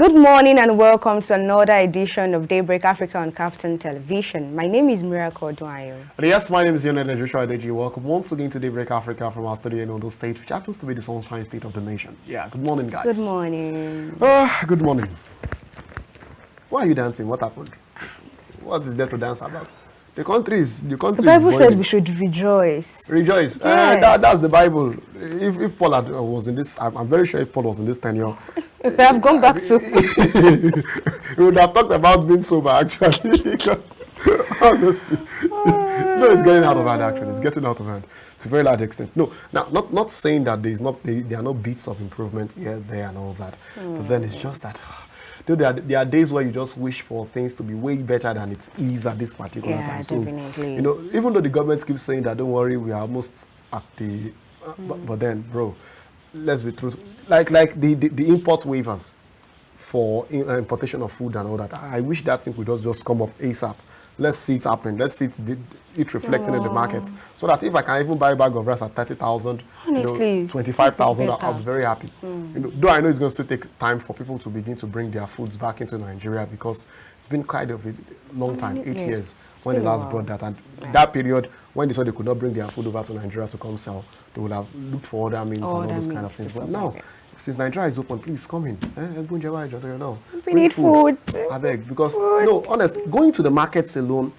Good morning and welcome to another edition of Daybreak Africa on KAFTAN Television. My name is Odunayo. Yes, my name is Ikhonede. Welcome once again to Daybreak Africa from our studio in Ondo State, which happens to be the sunshine state of the nation. Yeah, good morning, guys. Good morning. Good morning. Why are you dancing? What happened? What is there to dance about? The Bible said we should rejoice. Rejoice. Yes. That's the Bible. If Paul was in this, I'm very sure if Paul was in this tenure, If I have gone back to... we would have talked about being sober, actually. Honestly. No, it's getting out of hand, actually. It's getting out of hand to a very large extent. No, now, not saying that there are no bits of improvement here, there, and all that. But then it's just that... There are days where you just wish for things to be way better than it is at this particular time. So, definitely. Even though the government keeps saying that, don't worry, we are almost at the... but then, bro, let's be true. Like the import waivers for importation of food and all that. I wish that thing would just come up ASAP. Let's see it happen. Let's see it reflecting in the market. So that if I can even buy a bag of rice at 30,000, 25,000, I'll be very happy. Though I know it's going to still take time for people to begin to bring their foods back into Nigeria, because it's been kind of a long time, 8 years, when they last brought that. And that period, when they saw they could not bring their food over to Nigeria to come sell, they would have looked for other means and all those kind of things. But now, since Nigeria is open, please come in. We need food. I beg, because no, honest, going to the markets alone.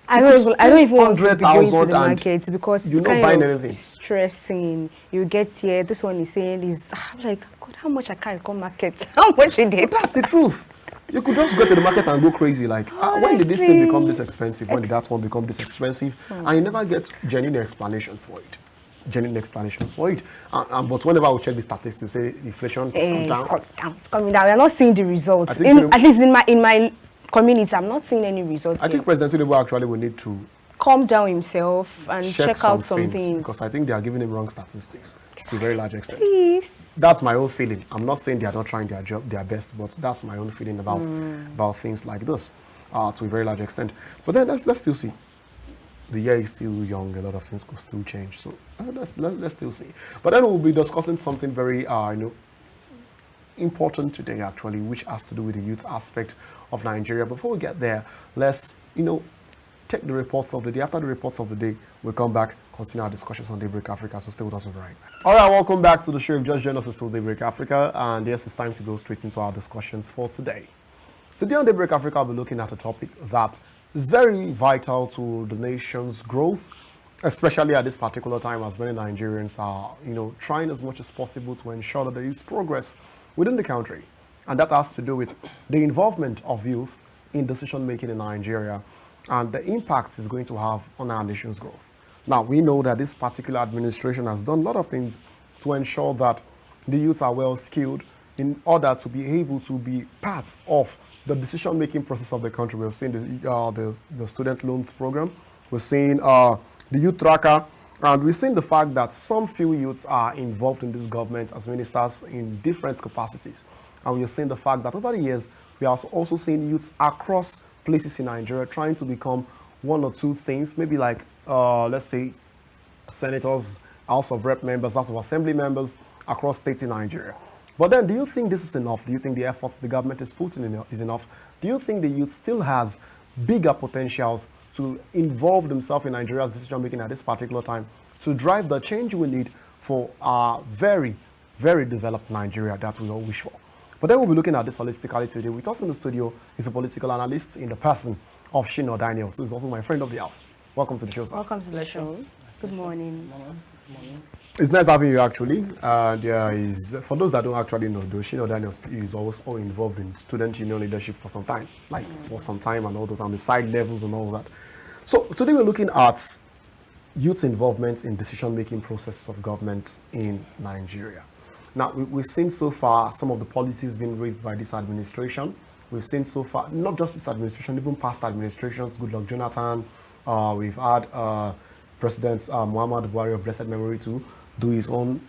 I don't even want to be going to the markets because you're it's not kind buying of anything. Stressing. You get here, this one is saying is, I'm like, God, how much I can't come market? How much you did? But that's the truth. You could just go to the market and go crazy. Like, when did this thing become this expensive? When did that one become this expensive? And you never get genuine explanations for it. But whenever we check the statistics, say inflation it's coming down. We are not seeing the results. At least in my community, I'm not seeing any results. I think President Tinubu actually will need to calm down himself and check out some things. Because I think they are giving him wrong statistics to a very large extent. Please. That's my own feeling. I'm not saying they are not trying their best, but that's my own feeling about things like this to a very large extent. But then let's still see. The year is still young. A lot of things could still change. So let's still see. But then we'll be discussing something very important today, actually, which has to do with the youth aspect of Nigeria. Before we get there, let's take the reports of the day. After the reports of the day, we'll come back, continue our discussions on Daybreak Africa. So stay with us over right now. All right, welcome back to the show. If you just joined us, it's still Daybreak Africa, and yes, it's time to go straight into our discussions for today. Today on Daybreak Africa, I'll be looking at a topic that is very vital to the nation's growth, especially at this particular time, as many Nigerians are, trying as much as possible to ensure that there is progress within the country. And that has to do with the involvement of youth in decision-making in Nigeria and the impact it's going to have on our nation's growth. Now, we know that this particular administration has done a lot of things to ensure that the youth are well skilled in order to be able to be part of the decision-making process of the country. We've seen the student loans program, we've seen the youth tracker, and we've seen the fact that some few youths are involved in this government as ministers in different capacities. And we've seen the fact that over the years, we are also seeing youths across places in Nigeria trying to become one or two things, maybe like, let's say, senators, House of Rep members, House of Assembly members across states in Nigeria. But then, do you think this is enough? Do you think the efforts the government is putting in is enough? Do you think the youth still has bigger potentials to involve themselves in Nigeria's decision-making at this particular time to drive the change we need for our very, very developed Nigeria that we all wish for? But then we'll be looking at this holistically today. With us in the studio is a political analyst in the person of Shina Daniels, who is also my friend of the house. Welcome to the show, sir. Welcome to the show. Good morning. It's nice having you, actually. For those that don't actually know, though, Shina Daniels is also involved in student union leadership for some time, and all those on the side levels and all that. So today we're looking at youth involvement in decision-making processes of government in Nigeria. Now, we've seen so far some of the policies being raised by this administration. We've seen so far, not just this administration, even past administrations, Goodluck Jonathan. We've had President Muhammad Buhari of blessed memory to do his own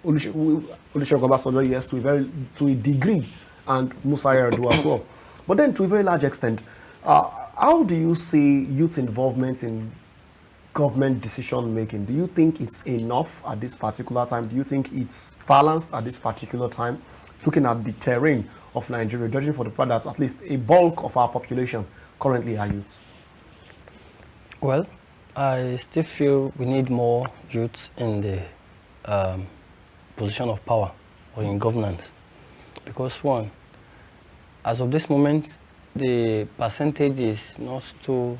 Olusegun Obasanjo, yes, to a degree, and Musa Yar'Adua as well. But then, to a very large extent, how do you see youth involvement in government decision making? Do you think it's enough at this particular time? Do you think it's balanced at this particular time? looking at the terrain of Nigeria, judging for the fact that at least a bulk of our population currently are youths? Well, I still feel we need more youths in the position of power or in governance, because one, as of this moment, the percentage is not too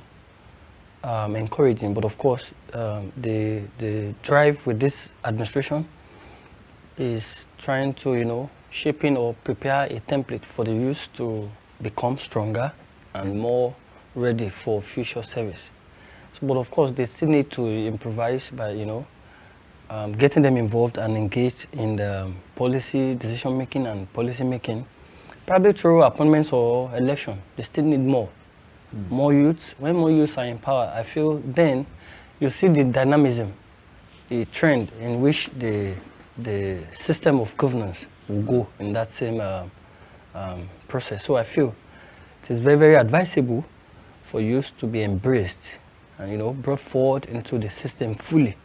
encouraging, but of course, the drive with this administration is trying to, you know, shaping or prepare a template for the youth to become stronger and more ready for future service. So, but of course, they still need to improvise by, you know, getting them involved and engaged in the policy decision making and policy making, probably through appointments or election. They still need more youths. When more youths are in power, I feel then you see the dynamism, the trend in which the system of governance will go in that same process. So I feel it is very, very advisable for youth to be embraced and, you know, brought forward into the system fully.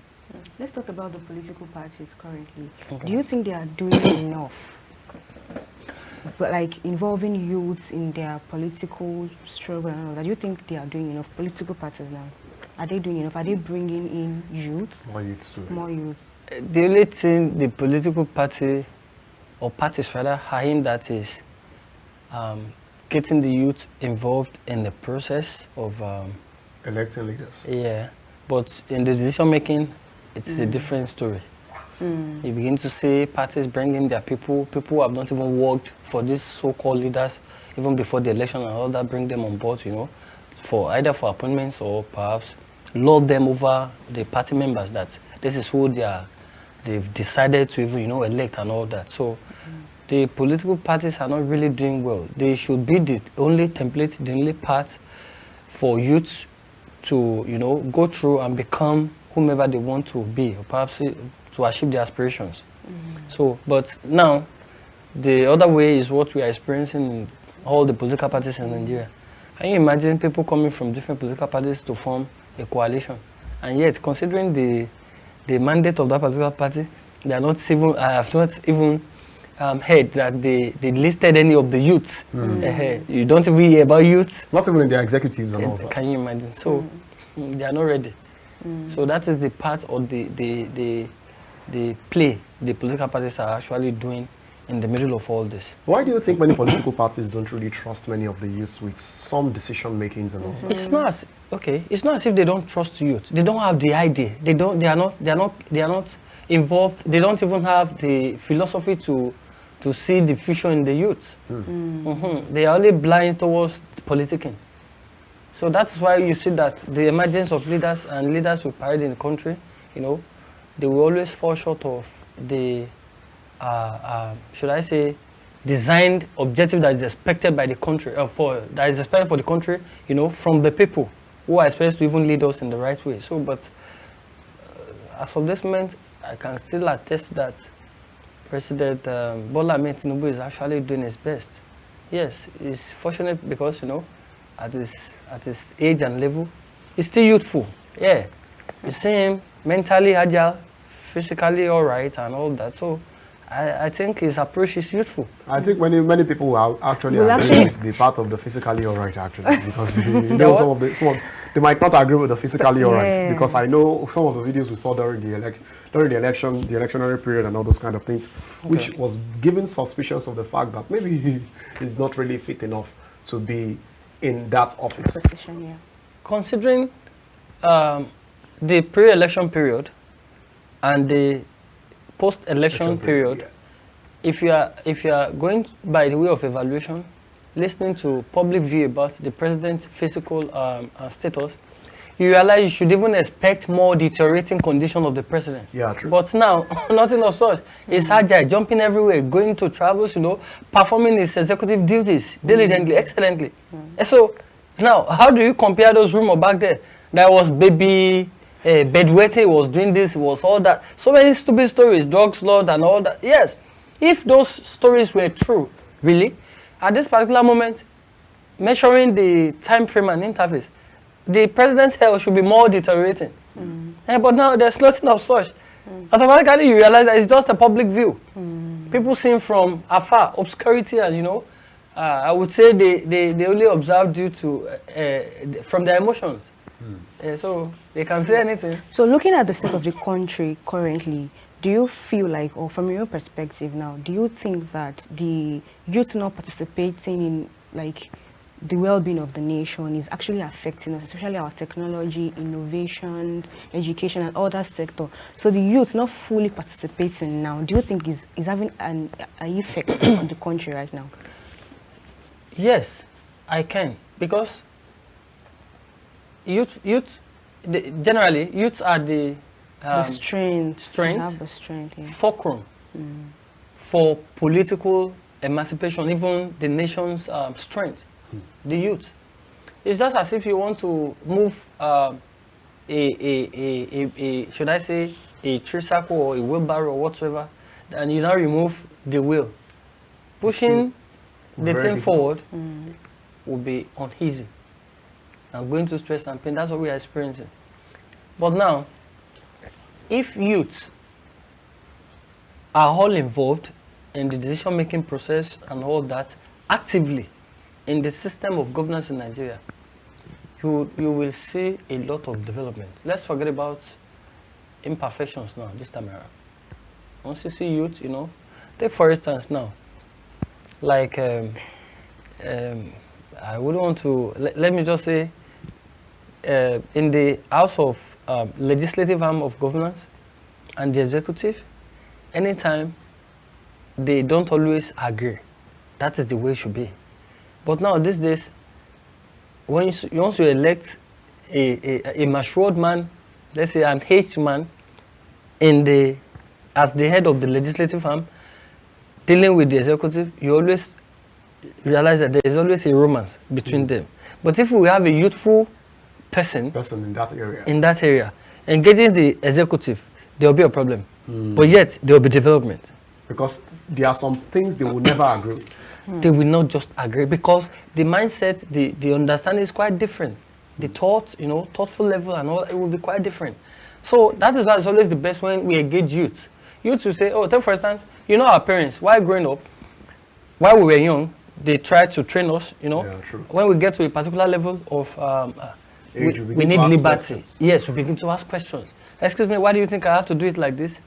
Let's talk about the political parties currently. Okay. Do you think they are doing enough? But like involving youths in their political struggle and all that, do you think they are doing enough? Political parties now, are they doing enough? Are they bringing in youth? More youths too. More youth. The only thing the political party or parties rather are in that is getting the youth involved in the process of Electing leaders. yeah, but in the decision making, it's a different story. You begin to see parties bringing their people who have not even worked for these so-called leaders even before the election and all that, bring them on board, you know, for either for appointments or perhaps lord them over the party members that this is who they've decided to even, you know, elect and all that. So the political parties are not really doing well. They should be the only template, the only path for youth to, you know, go through and become whomever they want to be, or perhaps to achieve their aspirations. So, but now, the other way is what we are experiencing in all the political parties in Nigeria. Can you imagine people coming from different political parties to form a coalition? And yet, considering the mandate of that particular party, they are not even, I have not even heard that they listed any of the youths. You don't even hear about youths. Not even in their executives and all that. Can you imagine? So they are not ready. So that is the part of the play the political parties are actually doing in the middle of all this. Why do you think many political parties don't really trust many of the youths with some decision makings and all? It's not as, okay. It's not as if they don't trust youth. They don't have the idea. They are not involved. They don't even have the philosophy to see the future in the youth. They are only blind towards politicking. So that's why you see that the emergence of leaders and leaders who parade in the country, you know, they will always fall short of the, should I say, designed objective that is expected by the country, that is expected for the country, you know, from the people who are expected to even lead us in the right way. So, but as of this moment, I can still attest that President Bola Ahmed Tinubu is actually doing his best. Yes, he's fortunate because, you know, at his age and level, he's still youthful. Yeah, you see him mentally agile, physically all right, and all that. So I think his approach is youthful. I think many people are actually agree with the part of the physically all right, actually, because you know some of they might not agree with the physically all right, because I know some of the videos we saw during the election, the electionary period and all those kind of things, which was giving suspicions of the fact that maybe he is not really fit enough to be in that office. Position, yeah. Considering the pre-election period and the post-election period, if you are going by the way of evaluation, listening to public view about the president's physical status, you realize you should even expect more deteriorating condition of the president. Yeah, true. But now, nothing of such. He's agile, jumping everywhere, going to travels, you know, performing his executive duties diligently, excellently. And so, now, how do you compare those rumors back there? That was baby, bedwetting, was doing this, was all that. So many stupid stories, drugs lord and all that. Yes, if those stories were true, really, at this particular moment, measuring the time frame and interface, the president's health should be more deteriorating. But now there's nothing of such. Automatically you realize that it's just a public view. People seen from afar, obscurity, and I would say they only observe due to from their emotions. So they can say anything. So looking at the state of the country currently, do you feel like, or from your perspective now, do you think that the youth not participating in like the well-being of the nation is actually affecting us, especially our technology, innovations, education, and other sector? So the youth not fully participating now, do you think is having an effect on the country right now? Yes, I can, because generally youths are the strength, have the strength, yeah. fulcrum for political emancipation, even the nation's strength. The youth. It's just as if you want to move should I say a tricycle or a wheelbarrow or whatsoever, and you now remove the wheel. Pushing the thing forward will be uneasy and going to stress and pain. That's what we are experiencing. But now, if youths are all involved in the decision-making process and all that actively in the system of governance in Nigeria, you will see a lot of development. Let's forget about imperfections now, this time around. Once you see youth, take for instance now, like, I wouldn't want to, let me just say, in the House of Legislative Arm of Governance and the Executive, anytime they don't always agree, that is the way it should be. But now, these days, once you elect a matured man, let's say an aged man, as the head of the legislative arm, dealing with the executive, you always realize that there is always a romance between them. But if we have a youthful person in that area, engaging the executive, there will be a problem. But yet, there will be development. Because there are some things they will never agree with. They will not just agree, because the mindset, the understanding is quite different. The thought, thoughtful level and all, it will be quite different. So that is why it's always the best when we engage youth. Youth will say, take for instance, our parents, while growing up, while we were young, they tried to train us, Yeah, true. When we get to a particular level of, Age, we need liberty. Questions. Yes, we begin to ask questions. Excuse me, why do you think I have to do it like this?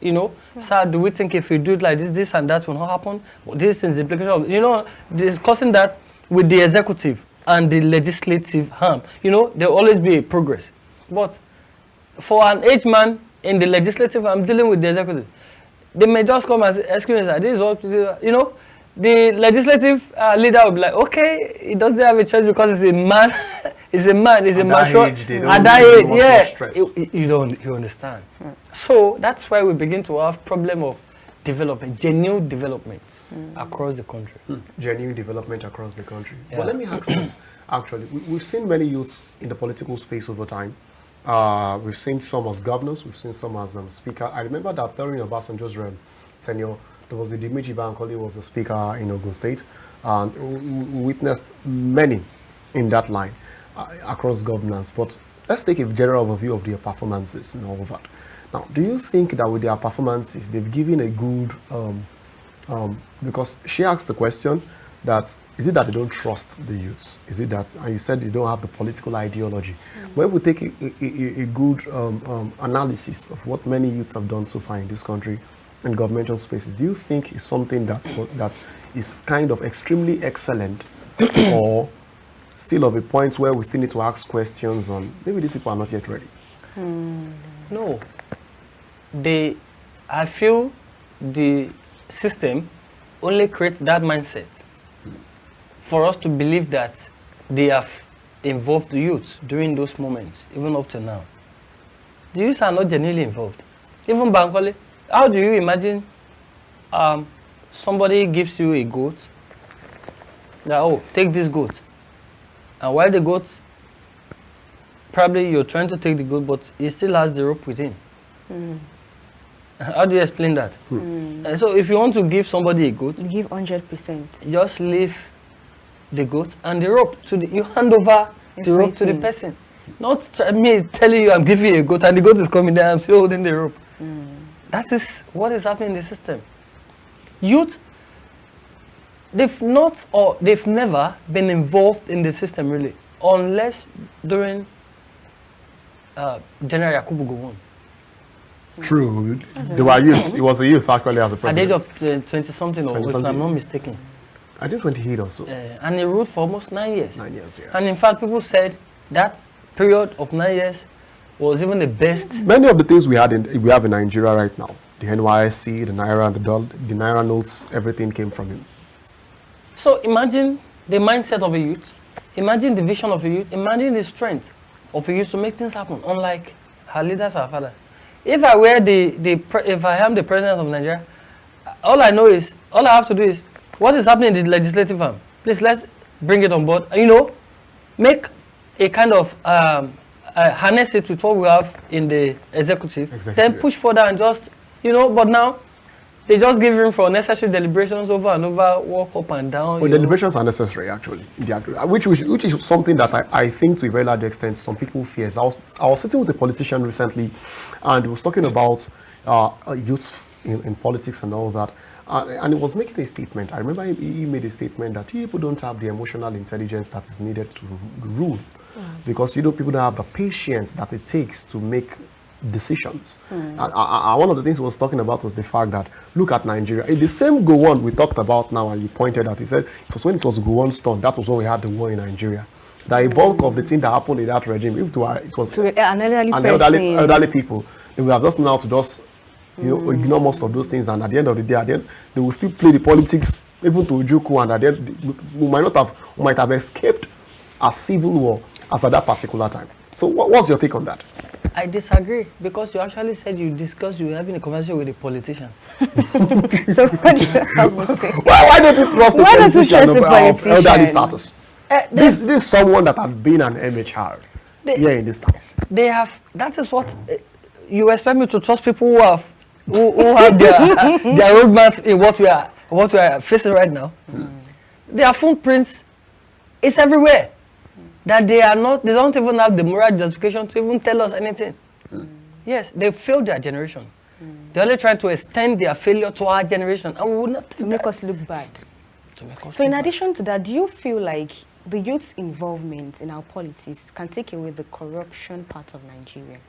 Sir, do we think if we do it like this, this and that will not happen? This is the implication of, discussing that with the executive and the legislative arm. There will always be a progress. But for an aged man in the legislative arm dealing with the executive, they may just come and say, excuse me, sir, this is what, the legislative leader will be like, okay, he doesn't have a choice because he's a man. He's a mature. At that age, yeah, you understand. So that's why we begin to have problem of development, genuine development across the country. Genuine development across the country. Yeah. But let me ask this, actually. We've seen many youths in the political space over time. We've seen some as governors, we've seen some as speaker. I remember that during Obasanjo's tenure, there was the Dimeji Bankole was the speaker in Ogun State, and we witnessed many in that line across governance. But let's take a general overview of their performances and all of that. Now, do you think that with their performances, they've given a good, because she asked the question that, is it that they don't trust the youths? Is it that, and you said they don't have the political ideology. When we take a good analysis of what many youths have done so far in this country in governmental spaces, do you think it's something that is kind of extremely excellent, or still of a point where we still need to ask questions on, maybe these people are not yet ready? No. I feel the system only creates that mindset for us to believe that they have involved the youth during those moments, even up to now. The youth are not genuinely involved. Even Bankole, how do you imagine somebody gives you a goat, that, take this goat, and while the goat, probably you're trying to take the goat, but he still has the rope with him. How do you explain that? And so if you want to give somebody a goat, you give 100%. Just leave the goat and the rope. You hand over the rope to the person. Not me telling you I'm giving you a goat and the goat is coming there, I'm still holding the rope. That is what is happening in the system. Youth, they've never been involved in the system really, unless during General Yakubu Gowon. True. They were youth. It was a youth actually as a At the age president. of 20-something, or if 20-something. I'm not mistaken. I think 28 or so. And he ruled for almost 9 years. 9 years, yeah. And in fact, people said that period of 9 years was even the best. Many of the things we have in Nigeria right now, the NYSC, the Naira, the Naira notes, everything came from him. So imagine the mindset of a youth, imagine the vision of a youth, imagine the strength of a youth to make things happen, unlike her leaders, our father. If I were if I am the president of Nigeria, all I have to do is, what is happening in the legislative arm? Please, let's bring it on board. You know, make a kind of harness it with what we have in the executive. Then push further and just, you know, but now they just give room for necessary deliberations over and over, walk up and down. Well, deliberations are necessary actually, which is something that I think to a very large extent some people fear. I was sitting with a politician recently, and he was talking about youth in politics and all that. And he was making a statement. I remember he made a statement that people don't have the emotional intelligence that is needed to rule. Because people don't have the patience that it takes to make decisions. And one of the things he was talking about was the fact that, look at Nigeria. In the same Gowon we talked about now, and you pointed out, he said it was when it was Gowon's turn, that was when we had the war in Nigeria. That a bulk of the thing that happened in that regime, if it was an elderly people, they would have just known how to just ignore most of those things, and at the end of the day, they will still play the politics, even to Ujuku, and at the end, we might have escaped a civil war as at that particular time. So what's your take on that? I disagree, because you actually said you were having a conversation with a politician. So what do you have to say? Why don't you trust the politician of elderly status? This is someone that has been an MHR here in this town. They have. That is what you expect me to trust people who have their roadmaps in what we are facing right now. Their footprints is everywhere. That they don't even have the moral justification to even tell us anything. Yes, they failed their generation. They're only trying to extend their failure to our generation, and we will not to make us look bad. So in addition to that, do you feel like the youth's involvement in our politics can take away the corruption part of Nigeria?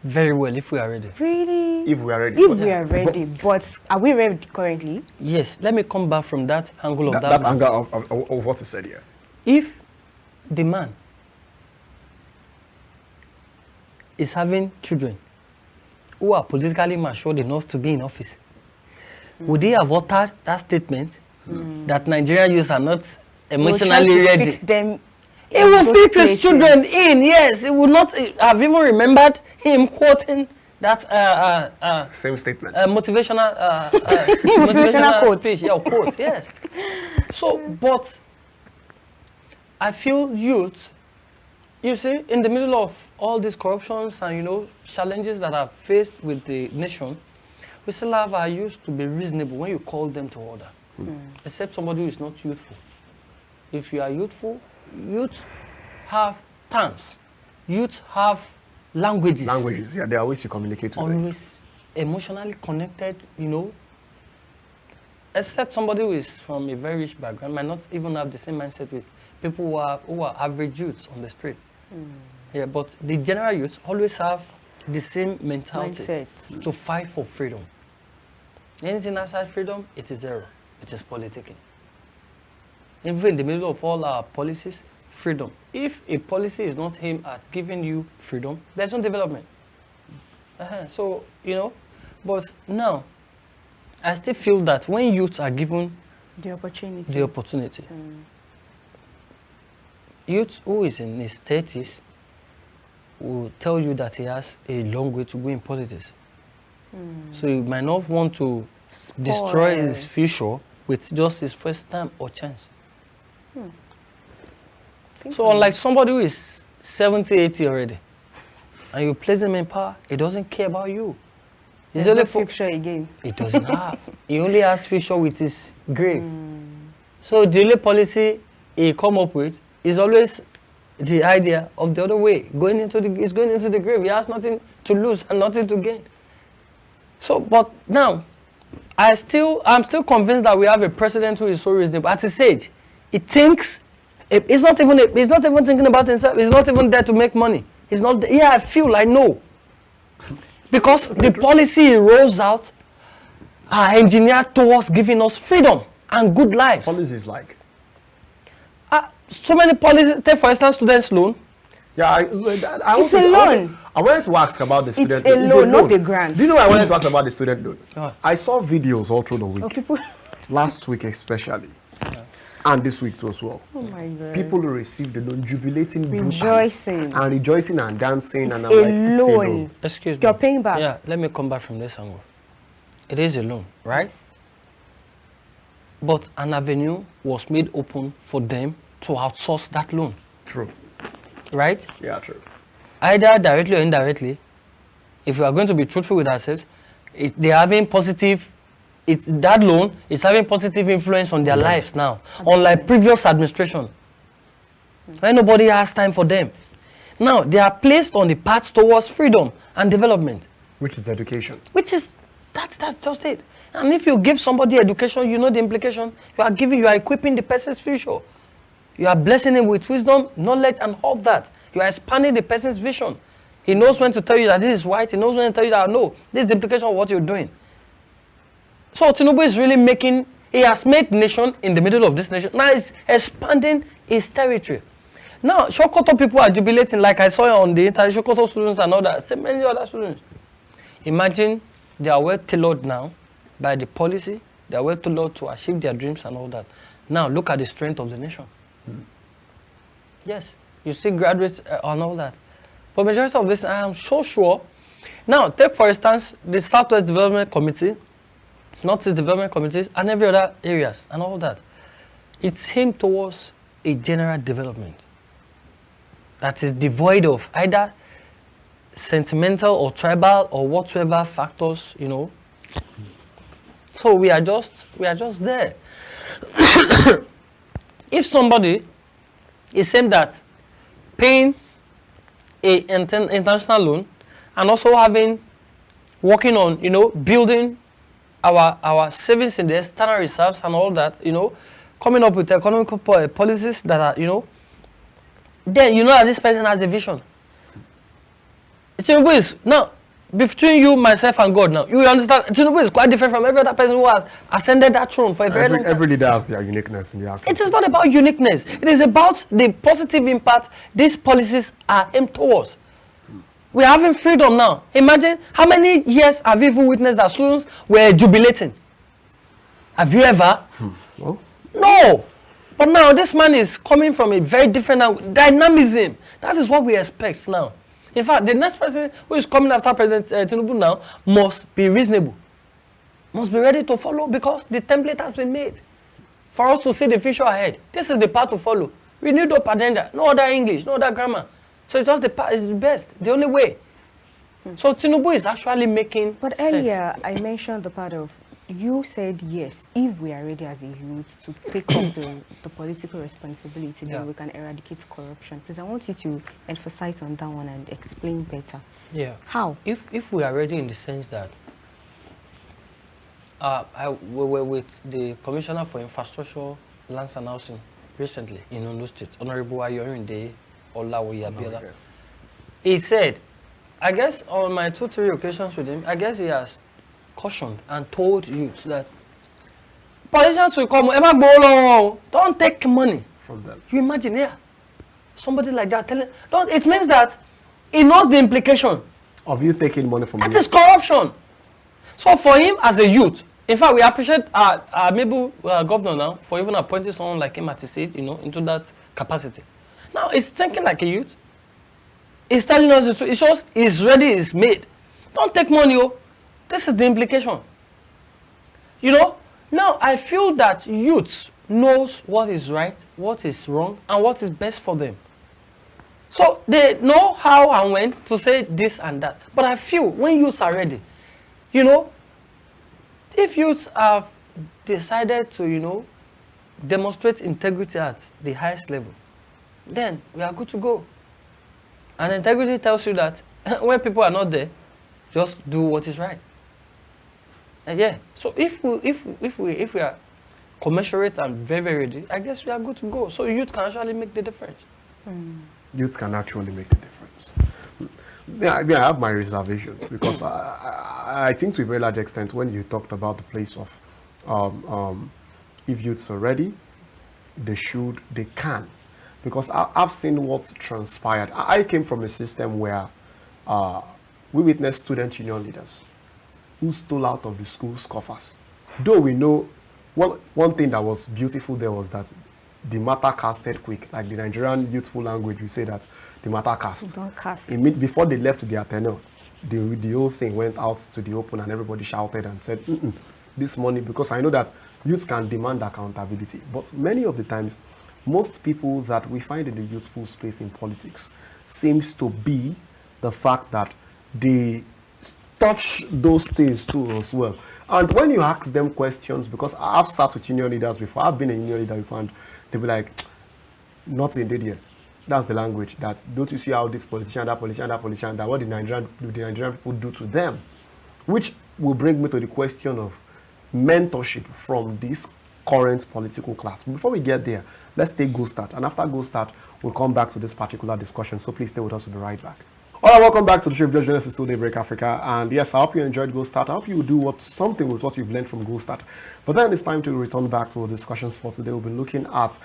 Very well, if we are ready. Really? If we are ready. If we are ready, but are we ready currently? Yes, let me come back from that angle of that angle of what is said here. If the man is having children who are politically matured enough to be in office, would he have uttered that statement that Nigerian youths are not emotionally ready? Fix them. It will fix his children in, yes. It would not have even remembered him quoting that same statement. Motivational quote. Speech. Yeah, quote, yes. So, but I feel youth, you see, in the middle of all these corruptions and, challenges that are faced with the nation, we still have our youth to be reasonable when you call them to order. Except somebody who is not youthful. If you are youthful, youth have terms. Youth have languages. Languages, yeah, there are ways you communicate with always emotionally connected, Except somebody who is from a very rich background might not even have the same mindset with people who are average youths on the street. Yeah, but the general youths always have the same mentality to fight for freedom. Anything outside freedom, it is zero. It is politicking. Even in the middle of all our policies, freedom. If a policy is not aimed at giving you freedom, there's no development. So, but now, I still feel that when youths are given the opportunity, youth who is in his 30s will tell you that he has a long way to go in politics. So he might not want to destroy his future with just his first time or chance. So unlike somebody who is 70, 80 already, and you place him in power, he doesn't care about you. He's only future again. He doesn't have. He only has future with his grave. So the only policy he come up with is always the idea of the other way. He's going into the grave. He has nothing to lose and nothing to gain. So, but now, I'm still convinced that we have a president who is so reasonable. At his age, he thinks. He's not even thinking about himself. He's not even there to make money. He's not. Yeah, I know. Because the policy he rolls out are engineered towards giving us freedom and good lives. Policies like? So many policies. Take for instance, students' loan. Yeah, It's a loan. I wanted to ask about the student loan. It's a loan, not a grant. Do you know I wanted to ask about the student loan? Oh. I saw videos all through the week. People. Last week especially. And this week too as well. Oh my God. People who received the loan jubilating, rejoicing, and dancing, it's and a I'm like, loan. it's a loan. Excuse me. You're paying back. Yeah, let me come back from this angle. It is a loan, right? Yes. But an avenue was made open for them to outsource that loan, True. right? Yeah, true. Either directly or indirectly. If we are going to be truthful with ourselves, they're having positive. That loan is having positive influence on their lives now, unlike previous administration, when nobody has time for them. Now they are placed on the path towards freedom and development, Which is education. which is that's just it. And if you give somebody education, you know the implication. You are equipping the person's future. You are blessing him with wisdom, knowledge, and all that. You are expanding the person's vision. He knows when to tell you that this is right. He knows when to tell you that no, this is the implication of what you're doing. So Tinubu is really he has made nation in the middle of this nation. Now he's expanding his territory. Now, Sokoto people are jubilating, like I saw on the internet, Sokoto students and all that, so many other students. Imagine they are well tailored now by the policy. They are well tailored to achieve their dreams and all that. Now, look at the strength of the nation. Yes, you see graduates and all that. But majority of this, I am so sure. Now, take for instance, the Southwest Development Committee, Northeast Development Committees, and every other areas and all that. It's aimed towards a general development that is devoid of either sentimental or tribal or whatsoever factors, you know. So we are just there. If somebody is saying that paying a international loan and also working on, you know, building our savings in the external reserves and all that, you know, coming up with economical policies that are, you know, then you know that this person has a vision. Tinubu is, now, between you, myself, and God now, you will understand, Tinubu is quite different from every other person who has ascended that throne for a very long time. Every leader has their uniqueness in the outcome. It is not about uniqueness. It is about the positive impact these policies are aimed towards. We are having freedom now. Imagine how many years have you even witnessed that students were jubilating? Have you ever? Well, No. But now this man is coming from a very different dynamism. That is what we expect now. In fact, the next person who is coming after President Tinubu now must be reasonable. Must be ready to follow because the template has been made for us to see the future ahead. This is the path to follow. Renewed up agenda. No other English, no other grammar. So it's just the path, it's the best, the only way. So Tinubu is actually making But sense. earlier, I mentioned the part of, you said yes, if we are ready as a youth to take up the political responsibility, Yeah. then we can eradicate corruption. Please, I want you to emphasize on that one and explain better. Yeah. How? If we are ready in the sense that we were with the Commissioner for Infrastructure, Lands and Housing recently in Ondo State, Honorable Ayorinde Olawoye Abiola. He said, I guess on my 2-3 occasions with him, I guess he has cautioned and told youth that politicians will come, don't take money from them. You imagine, yeah, somebody like that telling, it means that he knows the implication. Of you taking money from That you. is corruption. So for him as a youth, in fact, we appreciate maybe governor now for even appointing someone like him at his seat, you know, into that capacity. Now he's thinking like a youth. He's telling us the truth. It shows he's ready, he's made. Don't take money, oh. This is the implication. You know, now I feel that youth knows what is right, what is wrong, and what is best for them. So they know how and when to say this and that. But I feel when youths are ready, you know, if youths have decided to, you know, demonstrate integrity at the highest level, then we are good to go. And integrity tells you that when people are not there, just do what is right. Yeah. So if we are commensurate and very ready, I guess we are good to go. So youth can actually make the difference. Youth can actually make the difference. Yeah, I mean, I have my reservations because I think to a very large extent, when you talked about the place of if youths are ready, they can. Because I've seen what's transpired. I came from a system where we witnessed student union leaders who stole out of the school's coffers. Though we know, one thing that was beautiful there was that the matter casted quick. Like the Nigerian youthful language, we say that the matter cast. Don't cast. Before they left their tenure, the whole thing went out to the open and everybody shouted and said, this money, because I know that youth can demand accountability. But many of the times, most people that we find in the youthful space in politics seems to be the fact that they touch those things too as well. And when you ask them questions, because I've sat with union leaders before, I've been a union leader before, and they'll be like, nothing did here. That's the language. That don't you see how this politician, that politician, that politician, that what the Nigerian people do to them? Which will bring me to the question of mentorship from this current political class. Before we get there, let's take Go Start. And after Go Start, we'll come back to this particular discussion. So please stay with us. We'll be right back. All right, welcome back to the show. If you're joining us, it's still Daybreak Africa. And yes, I hope you enjoyed Go Start. I hope you do something with what you've learned from Go Start. But then it's time to return back to our discussions for today. We'll be looking at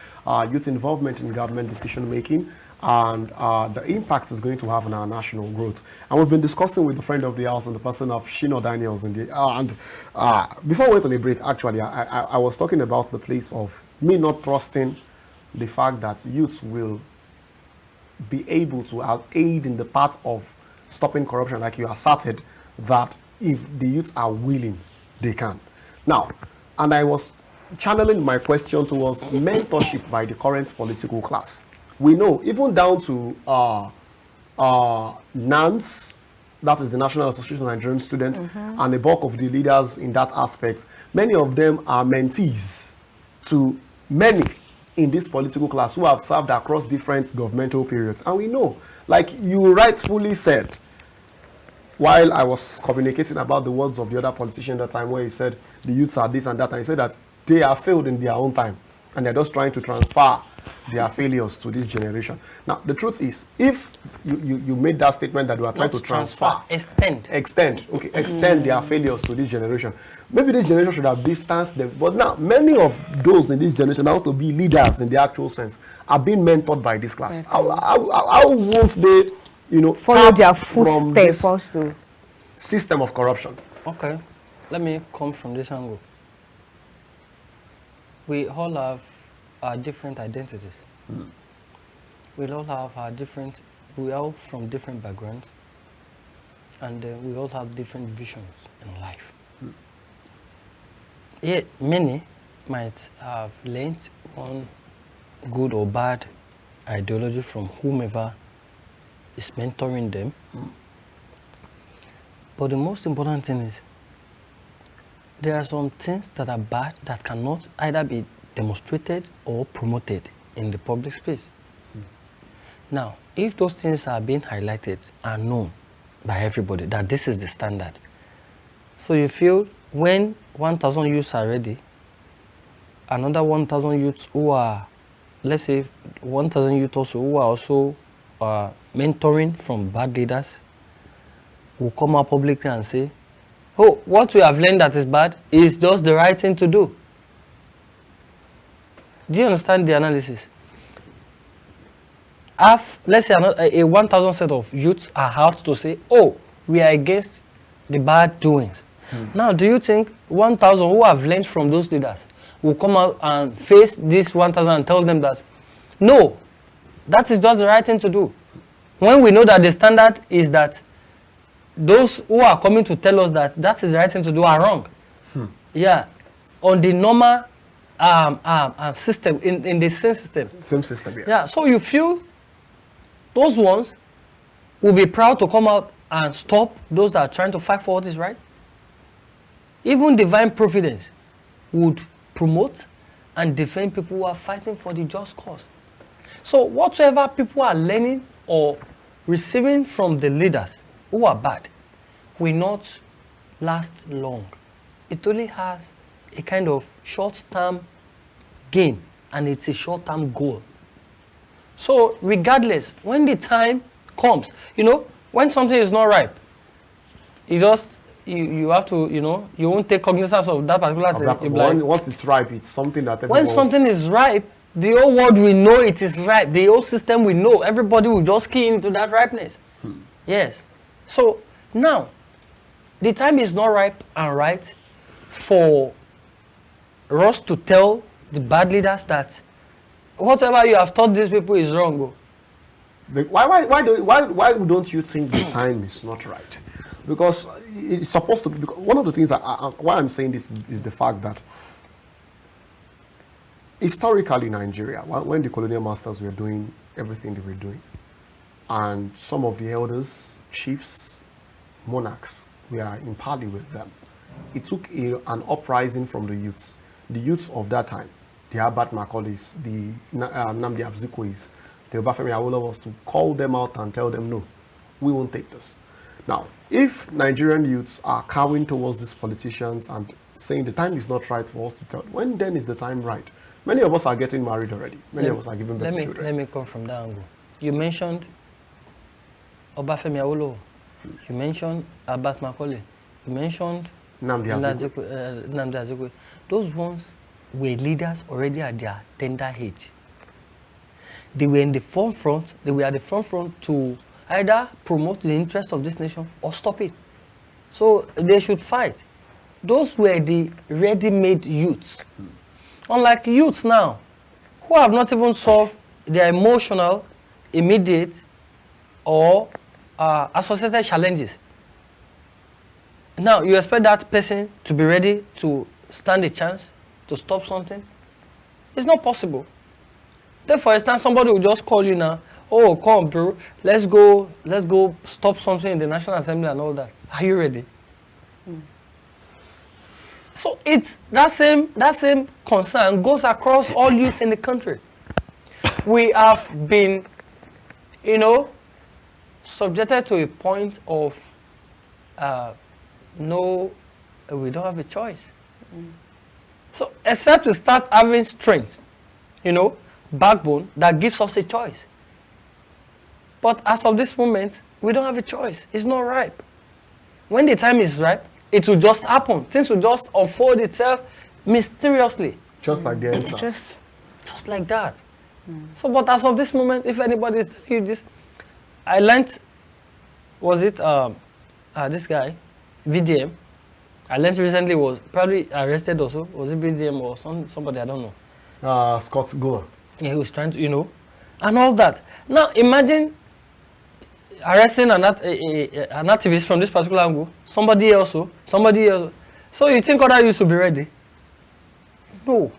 youth involvement in government decision making and the impact it's going to have on our national growth. And we've been discussing with the friend of the house and the person of Shina Daniels. Before we went on a break, actually, I was talking about the place of me not trusting the fact that youths will be able to aid in the part of stopping corruption, like you asserted, that if the youths are willing, they can. Now, and I was channeling my question towards mentorship by the current political class. We know, even down to NANS, that is the National Association of Nigerian Students, and the bulk of the leaders in that aspect, many of them are mentees to many in this political class who have served across different governmental periods. And we know, like you rightfully said, while I was communicating about the words of the other politician at that time, where he said the youths are this and that, and he said that they are failed in their own time and they're just trying to transfer their failures to this generation. Now, the truth is, if you made that statement that we are trying to transfer, extend their failures to this generation, maybe this generation should have distanced them. But now, many of those in this generation, now to be leaders in the actual sense, are being mentored by this class. How won't they, follow their footsteps also? System of corruption. Okay, let me come from this angle. We all have our different identities. We all have we are all from different backgrounds, and we all have different visions in life. Yet many might have learned one good or bad ideology from whomever is mentoring them. But the most important thing is, there are some things that are bad that cannot either be demonstrated or promoted in the public space. Now, if those things are being highlighted and known by everybody that this is the standard, so you feel when 1,000 youths are ready, another 1,000 youths who are, let's say 1,000 youths also who are also mentoring from bad leaders will come out publicly and say, oh, what we have learned that is bad is just the right thing to do. Do you understand the analysis? Let's say a 1,000 set of youths are out to say, oh, we are against the bad doings. Now, do you think 1,000 who have learned from those leaders will come out and face this 1,000 and tell them that, no, that is just the right thing to do? When we know that the standard is that those who are coming to tell us that that is the right thing to do are wrong. Yeah, on the normal system, in the same system. Same system, yeah. Yeah, so you feel those ones will be proud to come out and stop those that are trying to fight for what is right? Even divine providence would promote and defend people who are fighting for the just cause. So whatsoever people are learning or receiving from the leaders who are bad will not last long it only has a kind of short-term gain, and it's a short-term goal. So regardless, when the time comes, when something is not ripe, you have to, you won't take cognizance of that particular thing. Once it's ripe, it's something that when something is ripe, the whole world will know it is ripe. The whole system will know. Everybody will just key into that ripeness. Yes. So now, the time is not ripe and right for us to tell the bad leaders that whatever you have taught these people is wrong. Why don't you think the time is not right? Because it's supposed to be. One of the things why I'm saying this is the fact that historically, Nigeria, when the colonial masters were doing everything they were doing, and some of the elders, chiefs, monarchs were in parley with them, it took an uprising from the youths of that time, the Abat Macaulays, the Nnamdi Azikiwes, the Obafemi Awolowos, to call them out and tell them, no, we won't take this. Now, if Nigerian youths are cowering towards these politicians and saying the time is not right for us to tell, when then is the time right? Many of us are getting married already. Many of us are giving birth to children. Let me come from that angle. You mentioned Obafemi Awolowo. You mentioned Abat Macaulay. You mentioned Nnamdi Azikiwe. Those ones were leaders already at their tender age. They were in the forefront. They were at the forefront to either promote the interest of this nation or stop it. So they should fight. Those were the ready-made youths. Unlike youths now, who have not even solved their emotional, immediate, or associated challenges. Now, you expect that person to be ready to stand a chance to stop something? It's not possible. Then, for instance, somebody will just call you now, oh, come, bro, let's go stop something in the National Assembly and all that. Are you ready? So it's that same concern goes across all youths in the country. We have been, subjected to a point of no, we don't have a choice. So except we start having strength, backbone that gives us a choice. But as of this moment, we don't have a choice. It's not ripe. When the time is ripe, it will just happen. Things will just unfold itself mysteriously. Just like the answers. Just like that. So, but as of this moment, if anybody is telling you this, I learned, was it this guy, VDM, I learned recently was probably arrested also. Was it VDM or somebody, I don't know. Scott Guller. Yeah, he was trying to, and all that. Now, imagine arresting an activist from this particular angle, somebody else. So you think other youths will be ready? No.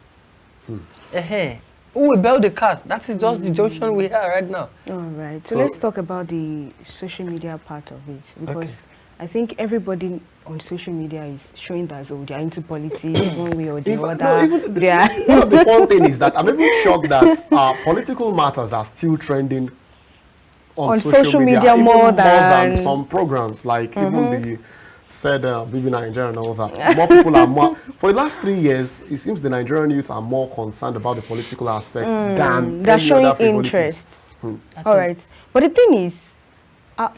Who will bail the cat? That is just the junction we are right now. All right. So let's talk about the social media part of it, because I think everybody on social media is showing that they're into politics one way or the other. One of the fun thing is that I'm even shocked that political matters are still trending on social media more than some programs, like even the said Bibi Nigeria and all that. More people are more. For the last 3 years, it seems the Nigerian youths are more concerned about the political aspect than they're showing interest. All right, but the thing is,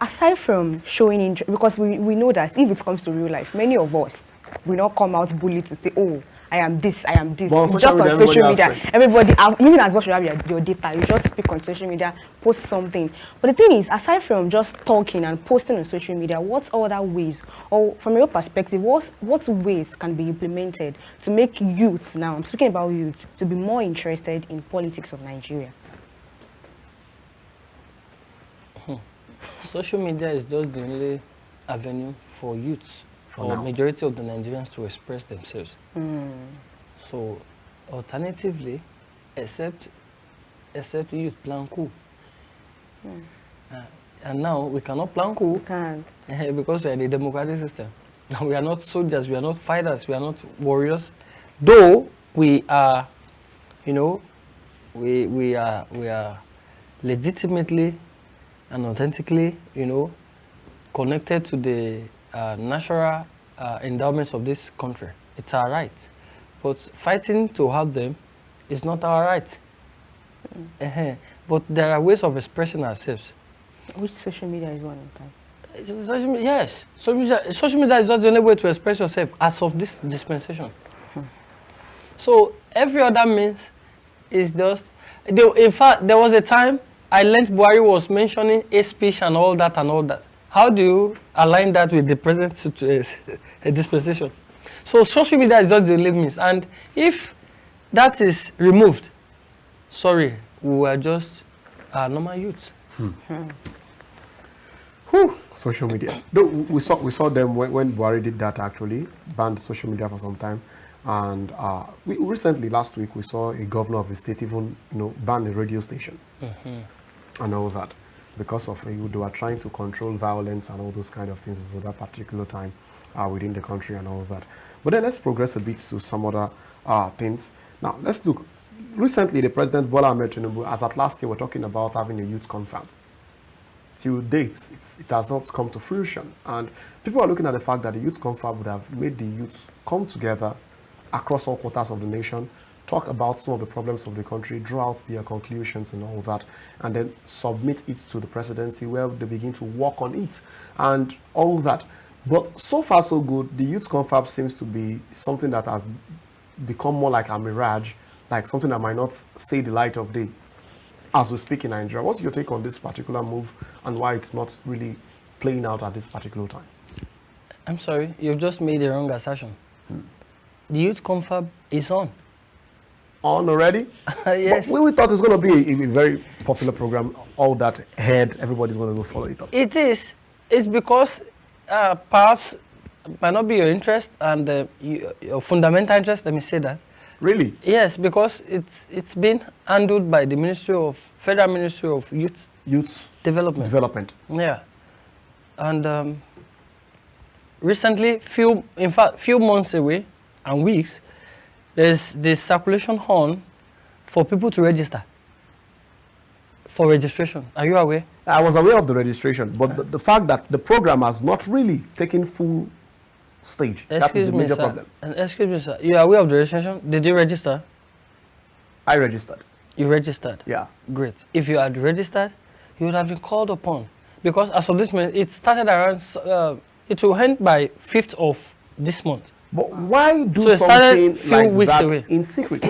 aside from showing interest, because we know that if it comes to real life, many of us will not come out bullied to say, oh, I am this. It's just on social media. Everybody, even as much as you have your data, you just speak on social media, post something. But the thing is, aside from just talking and posting on social media, what other ways, or from your perspective, what ways can be implemented to make youth, now I'm speaking about youth, to be more interested in politics of Nigeria? Social media is just the only avenue for youths, or majority of the Nigerians, to express themselves. So, alternatively, except youth plan coup. And now we cannot plan coup because we are in a democratic system. Now we are not soldiers, we are not fighters, we are not warriors. Though we are, we are legitimately and authentically, connected to the natural endowments of this country. It's our right. But fighting to have them is not our right. But there are ways of expressing ourselves. Which social media is one of them? Yes. Social media is not the only way to express yourself as of this dispensation. So every other means is just... In fact, there was a time I learned Buhari was mentioning a speech and all that and all that. How do you align that with the present dispensation? So social media is just the only means. And if that is removed, sorry, we were just normal youths. Social media. Though we saw them when Buhari did that, actually banned social media for some time, and we recently last week we saw a governor of a state even ban a radio station and all that because of they were trying to control violence and all those kind of things at that particular time within the country and all that. But then let's progress a bit to some other things. Now let's look. Recently, the President Bola Ahmed Tinubu, as at last year, we're talking about having a youth confab. Till date, it has not come to fruition. And people are looking at the fact that the youth confab would have made the youths come together across all quarters of the nation, talk about some of the problems of the country, draw out their conclusions and all that, and then submit it to the presidency where they begin to work on it and all that. But so far so good. The youth confab seems to be something that has become more like a mirage, like something that might not see the light of day as we speak in Nigeria. What's your take on this particular move and why it's not really playing out at this particular time? I'm sorry, you've just made the wrong assertion. The youth confab is on. On already? Yes. But we thought it's going to be a very popular program. All that head, everybody's going to go follow it up. It is. It's because perhaps it might not be your interest and your fundamental interest, let me say that. Really? Yes, because it's been handled by the Federal Ministry of Youth Development. Yeah. And recently, few months away and weeks, there's this circulation on for people to register for registration. Are you aware? I was aware of the registration, but the fact that the program has not really taken full stage, that is the major problem. Excuse me, sir. You are aware of the registration? Did you register? I registered. You registered? Yeah. Great. If you had registered, you would have been called upon. Because as of this month, it started around, it will end by 5th of this month. But why do something like that away. in secret?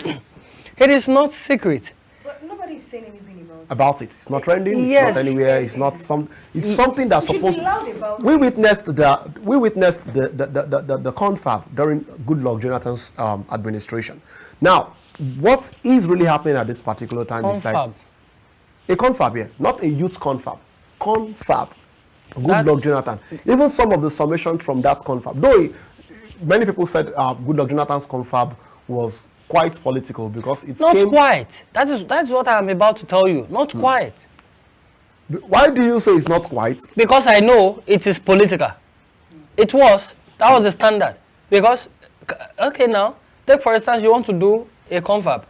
It is not secret. But nobody is saying anything about it. It's not trending. Yes. It's not anywhere. It's not some. It's something that's supposed. We witnessed the confab during Goodluck Jonathan's administration. Now, what is really happening at this particular time is like a confab here, not a youth confab. Confab. Goodluck Jonathan. Even some of the summation from that confab, though many people said Goodluck Jonathan's confab was quite political because it's not quite. That's what I'm about to tell you. Not quite. Why do you say it's not quite? Because I know it is political. It was. That was the standard. Because okay, now take for instance you want to do a confab.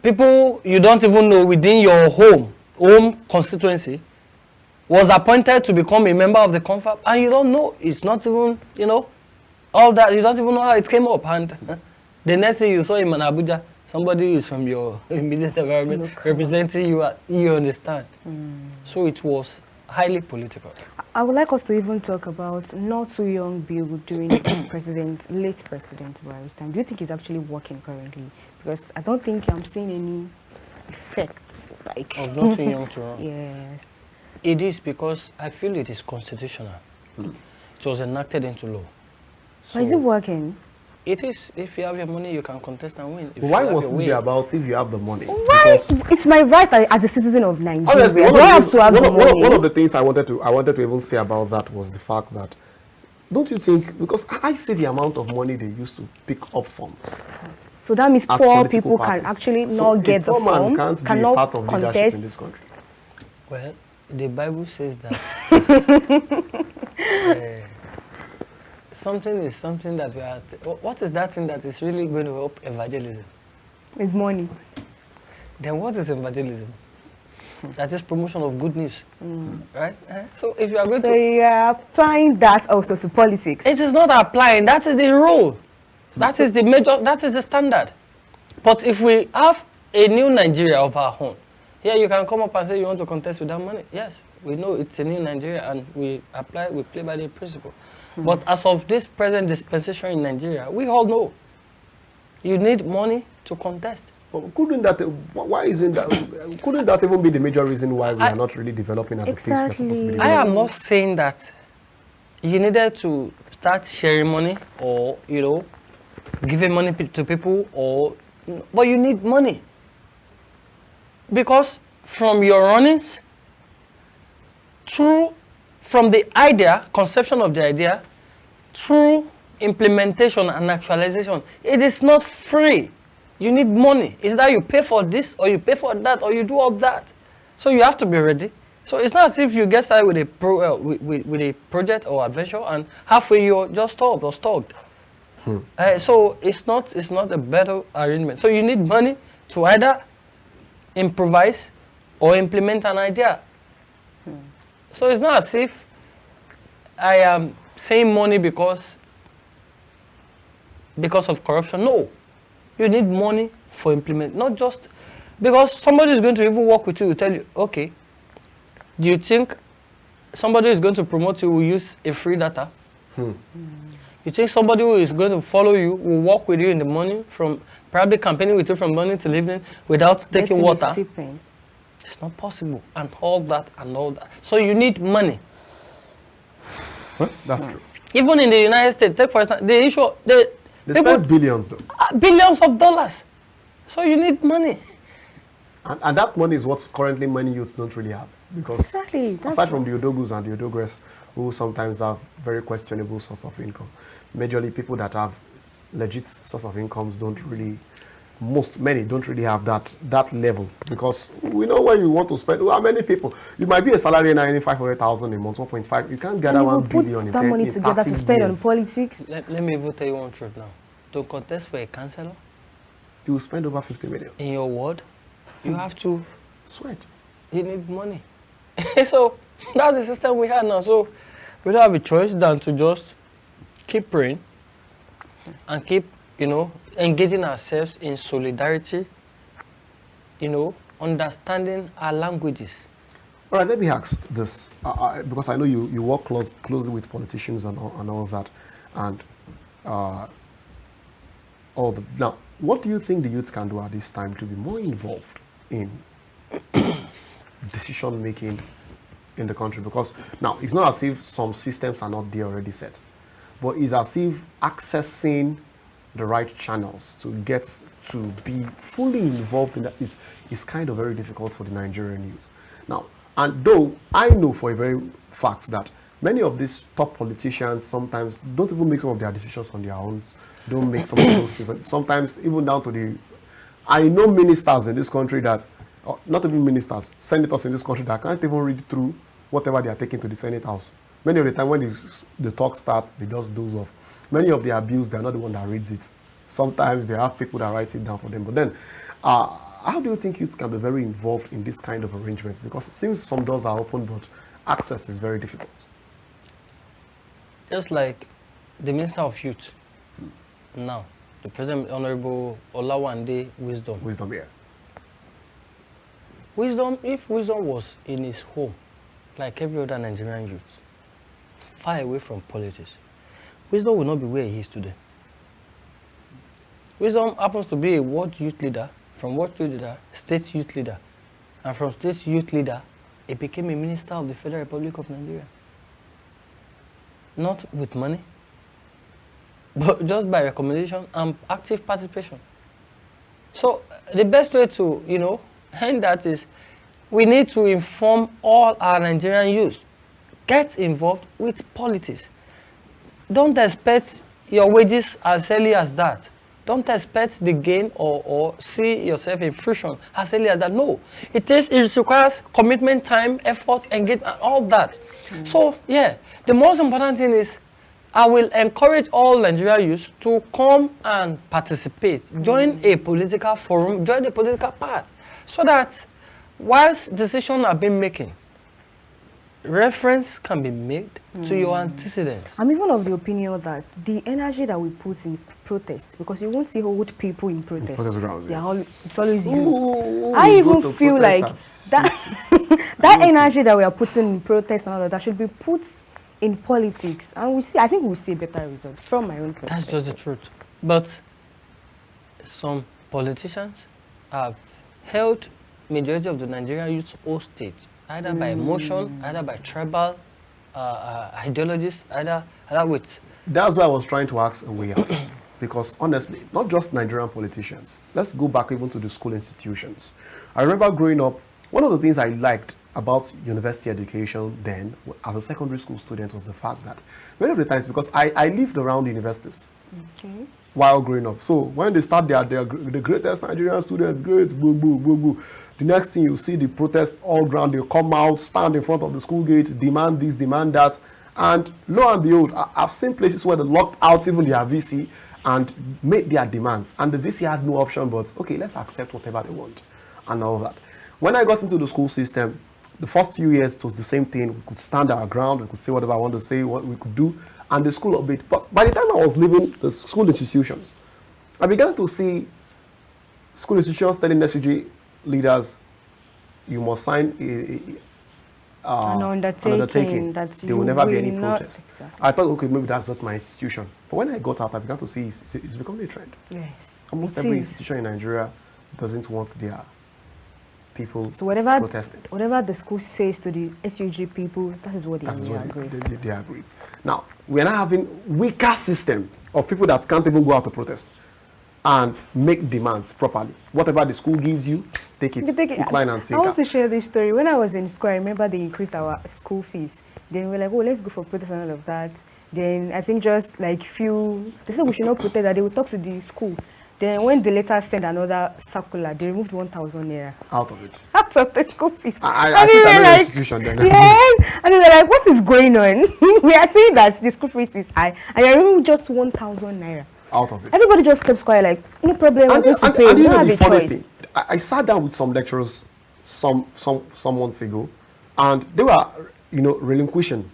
People you don't even know within your home constituency was appointed to become a member of the confab, and you don't know. It's not even all that. You don't even know how it came up. And the next thing you saw in Abuja, somebody is from your immediate environment representing you. You understand? So it was highly political. I would like us to even talk about not too young bill during late President Buhari's time. Do you think it's actually working currently? Because I don't think I'm seeing any effects like of not too young to run. Yes. It is because I feel it is constitutional. It was enacted into law. But is it working? It is. If you have your money, you can contest and win. Why was it be about if you have the money? Why? It's my right as a citizen of Nigeria. Honestly, Do I have to have the money? One of the things I wanted to even say about that was the fact that, don't you think, because I see the amount of money they used to pick up forms. So that means poor people parties. can actually not get the form, cannot be part of contest leadership in this country. Well, the Bible says that something is something that we are. What is that thing that is really going to help evangelism? It's money. Then what is evangelism? That is promotion of good news, right? So if you are going So to... you are applying that also to politics? It is not applying, that is the rule. That is the major, that is the standard. But if we have a new Nigeria of our own, yeah, you can come up and say you want to contest with that money. Yes, we know it's a new Nigeria and we apply, we play by the principle. But as of this present dispensation in Nigeria, we all know you need money to contest. But couldn't that, why isn't that, couldn't that even be the major reason why we are not really developing at the pace we're supposed to be Exactly. I developing? am not saying that you needed to start sharing money or, you know, giving money to people, or, but you need money. Because from your runnings, from the idea, conception of the idea, through implementation and actualization, it is not free. You need money. It's that you pay for this, or you pay for that, or you do all that. So you have to be ready. So it's not as if you get started with a with a project or adventure and halfway you're just stopped or stuck. So it's not a better arrangement. So you need money to either improvise or implement an idea. So it's not as if I am saying money because of corruption. No, you need money for implement, not just because somebody is going to even work with you to tell you, okay, do you think somebody is going to promote you will use a free data? You think somebody who is going to follow you will work with you in the morning, from probably campaigning with you from morning till evening without taking water? It's not possible, and all that. So you need money. Well, that's true. Even in the United States, take for instance, they spend billions though. Billions of dollars. So you need money. And that money is what currently many youths don't really have. Because Exactly. That's aside from the Odogus and the Odogres, who sometimes have very questionable source of income, majorly people that have legit source of incomes don't really, many don't really have that level. Because we know where you want to spend, how many people, you might be a salary earning 500,000 a month, 1.5, you can't gather 1 billion put that money together to spend on politics. Let me even tell you one truth now. To contest for a councillor, you will spend over 50 million. In your ward, you have to sweat. You need money. So that's the system we have now. So we don't have a choice than to just keep praying and keep, engaging ourselves in solidarity, understanding our languages. All right, let me ask this, because I know you work closely with politicians and all of that, and now, what do you think the youth can do at this time to be more involved in decision making in the country? Because now it's not as if some systems are not there already set, but it's as if accessing the right channels to get to be fully involved in that is kind of very difficult for the Nigerian youth. Now, and though I know for a very fact that many of these top politicians sometimes don't even make some of their decisions on their own, don't make some of those things, sometimes even down to I know ministers in this country that, not even ministers, senators in this country that can't even read through whatever they are taking to the Senate House. Many of the time when the talk starts, they just doze off. Many of the abuse, they're not the one that reads it. Sometimes they have people that write it down for them. But then, how do you think youth can be very involved in this kind of arrangement? Because it seems some doors are open, but access is very difficult. Just like the Minister of Youth, now, the President Honorable Olawande Wisdom. Wisdom, yeah. If Wisdom was in his home, like every other Nigerian youth, far away from politics, Wisdom will not be where he is today. Wisdom happens to be a ward youth leader, from ward youth leader, state youth leader, and from state youth leader, he became a minister of the Federal Republic of Nigeria. Not with money, but just by recommendation and active participation. So the best way to, end that is we need to inform all our Nigerian youth. Get involved with politics. Don't expect your wages as early as that. Don't expect the gain or see yourself in fruition as early as that. No, it requires commitment, time, effort, engagement, all that. So yeah, the most important thing is I will encourage all Nigerian youth to come and participate, join a political forum, join a political path, so that whilst decisions are being making, reference can be made to your antecedents. I'm even of the opinion that the energy that we put in protest, because you won't see old people in protest. It's always youth. I even feel like that energy that we are putting in protest and all of that should be put in politics, and I think we'll see better results from my own perspective. That's just the truth. But some politicians have held majority of the Nigerian youth hostage, either by emotion, either by tribal ideologies, either with. That's why I was trying to ask a way out. Because honestly, not just Nigerian politicians. Let's go back even to the school institutions. I remember growing up, one of the things I liked about university education then, as a secondary school student, was the fact that many of the times, because I lived around universities while growing up. So when they start they're the greatest Nigerian students, great, boo, boo, boo, boo. The next thing you see, the protest all ground, they come out, stand in front of the school gate, demand this, demand that. And lo and behold, I've seen places where they locked out even their VC and made their demands. And the VC had no option but, okay, let's accept whatever they want and all that. When I got into the school system, the first few years, it was the same thing. We could stand our ground, we could say whatever I want to say, what we could do, and the school obeyed. But by the time I was leaving the school institutions, I began to see school institutions telling SUG leaders, you must sign an undertaking that there will never be any protest. Exactly. I thought, okay, maybe that's just my institution. But when I got out, I began to see it's becoming a trend. Yes. Almost every institution in Nigeria doesn't want their people protesting. Whatever the school says to the SUG people, that is what they agree. They agree. Now, we are now having weaker system of people that can't even go out to protest and make demands properly. Whatever the school gives you, take it. Decline and I want to share this story. When I was in school, I remember they increased our school fees. Then we were like, oh, let's go for protest and all of that. Then I think just like they said we should not protest, that they will talk to the school. Then when they later sent another circular, they removed 1,000 naira. Out of it. Out of the school fees. I think like, institution then. Yes. And they were like, what is going on? We are saying that the school fees is high. And you removed just 1,000 naira. Out of it. Everybody just kept quiet, like, no problem, we're going to pay. We don't have a choice. I sat down with some lecturers some months ago, and they were, relinquishing,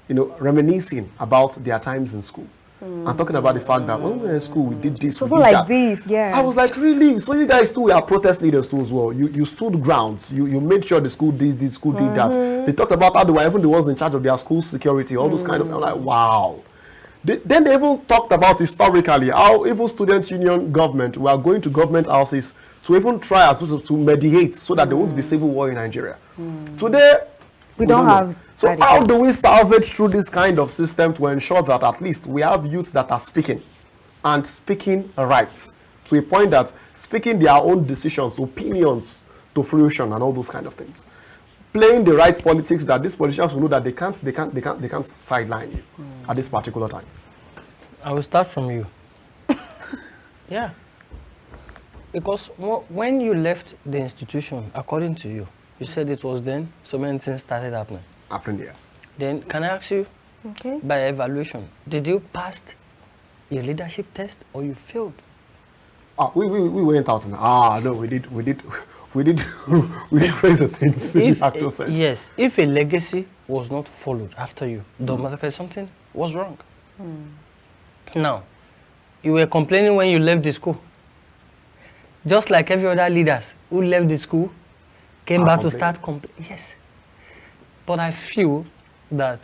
reminiscing about their times in school. And talking about the fact that when we were in school, we did this, we did like that. This, yeah. I was like, really? So you guys too are protest leaders too as well. You stood ground. You made sure the school did this, school did that. They talked about how they were even the ones in charge of their school security, all those kind of. I'm like, wow. Then they even talked about historically how even students' union government were going to government houses to even try to mediate so that there won't be civil war in Nigeria. Today, we don't have. So how do we salvage through this kind of system to ensure that at least we have youths that are speaking and speaking right to a point that speaking their own decisions, opinions to fruition and all those kind of things, playing the right politics that these politicians will know that they can't sideline you at this particular time. I will start from you. Yeah, because when you left the institution, according to you, you said it was then so many things started happening. Yeah. Then can I ask you, by evaluation, did you pass your leadership test or you failed? We went out and no, we did raise the things in the actual sense. Yes, if a legacy was not followed after you, automatically something was wrong. Now, you were complaining when you left the school. Just like every other leaders who left the school came back to start complaining. Yes. But I feel that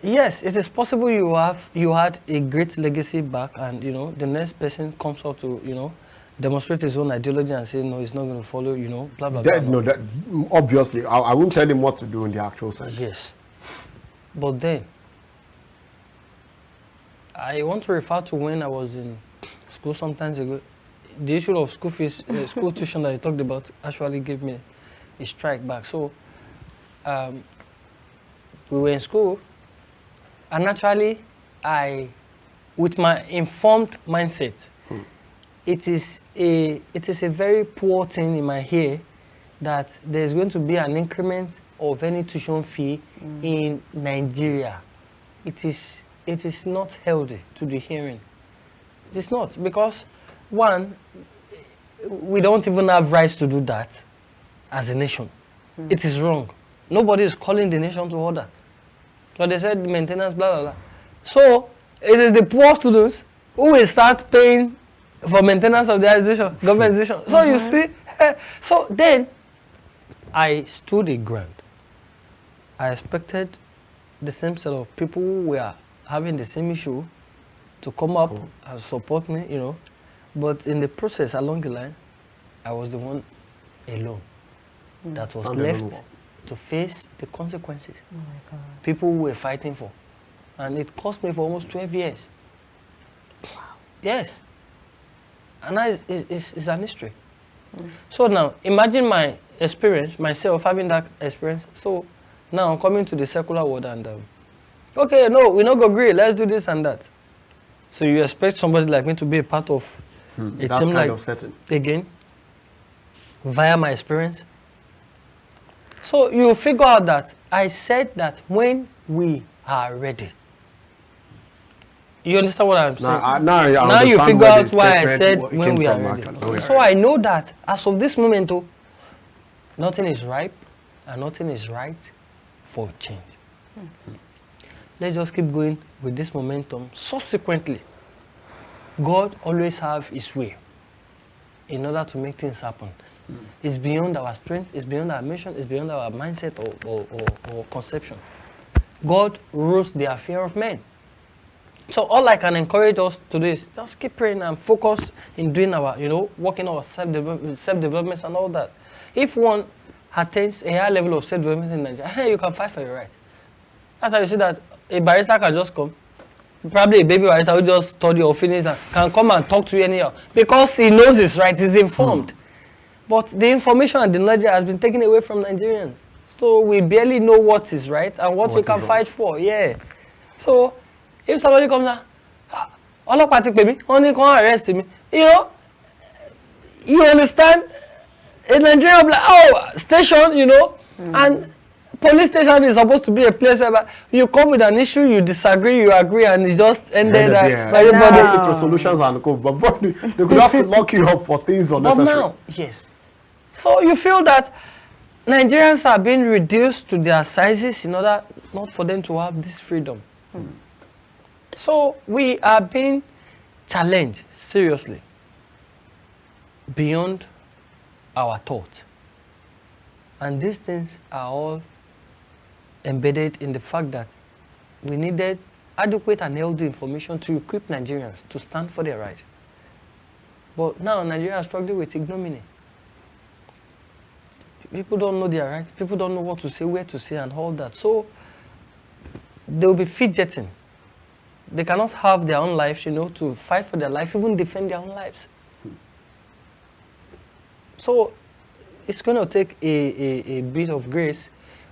yes, it is possible you had a great legacy back, and the next person comes up to demonstrate his own ideology and say no, he's not going to follow, blah blah blah. No, obviously, I won't tell him what to do in the actual sense. Yes, but then I want to refer to when I was in school some times ago. The issue of school fees, school tuition that I talked about actually gave me a strike back. So we were in school, and naturally, with my informed mindset, it is a very poor thing in my head that there's going to be an increment of any tuition fee in Nigeria. It is not healthy to the hearing. It is not, because one, we don't even have rights to do that as a nation. It is wrong. Nobody is calling the nation to order. So they said maintenance, blah, blah, blah. So it is the poor students who will start paying for maintenance of their institution, government institution. So you see, so then I stood a ground. I expected the same set of people who were having the same issue to come up and support me, you know. But in the process along the line, I was the one alone that was left to face the consequences. Oh my God. People were fighting for. And it cost me for almost 12 years. Wow. Yes. And that is an history. So now, imagine my experience, myself having that experience. So now I'm coming to the secular world and, okay, no, we not go agree, let's do this and that. So you expect somebody like me to be a part of a that team kind like, of setting. again, via my experience. So you figure out that I said that when we are ready. You understand what I'm saying? Now you figure out why I said when we are ready. So I know that as of this moment, nothing is ripe and nothing is right for change. Let's just keep going with this momentum. Subsequently, God always have his way in order to make things happen. It's beyond our strength, it's beyond our mission, it's beyond our mindset or conception. God rules the affair of men. So all I can encourage us to do is just keep praying and focus in doing our, working on our self-development and all that. If one attains a high level of self-development in Nigeria, you can fight for your right. That's how you see that a barrister can just come. Probably a baby barrister who just study or finish and can come and talk to you anyhow. Because he knows his right, he's informed. But the information and the knowledge has been taken away from Nigerians. So we barely know what is right and what we can fight for. Yeah. So if somebody comes and all of party baby, only come arrest me. You understand? In Nigeria, like, station, and police station is supposed to be a place where you come with an issue, you disagree, you agree, and it just ended that everybody. Solutions and go, but they could just lock you up for things unnecessary. But now, yes. So you feel that Nigerians are being reduced to their sizes in order not for them to have this freedom. So we are being challenged seriously beyond our thought. And these things are all embedded in the fact that we needed adequate and healthy information to equip Nigerians to stand for their rights. But now Nigeria is struggling with ignominy. People don't know their rights, people don't know what to say, where to say and all that. So they will be fidgeting. They cannot have their own lives, to fight for their life, even defend their own lives. So it's going to take a bit of grace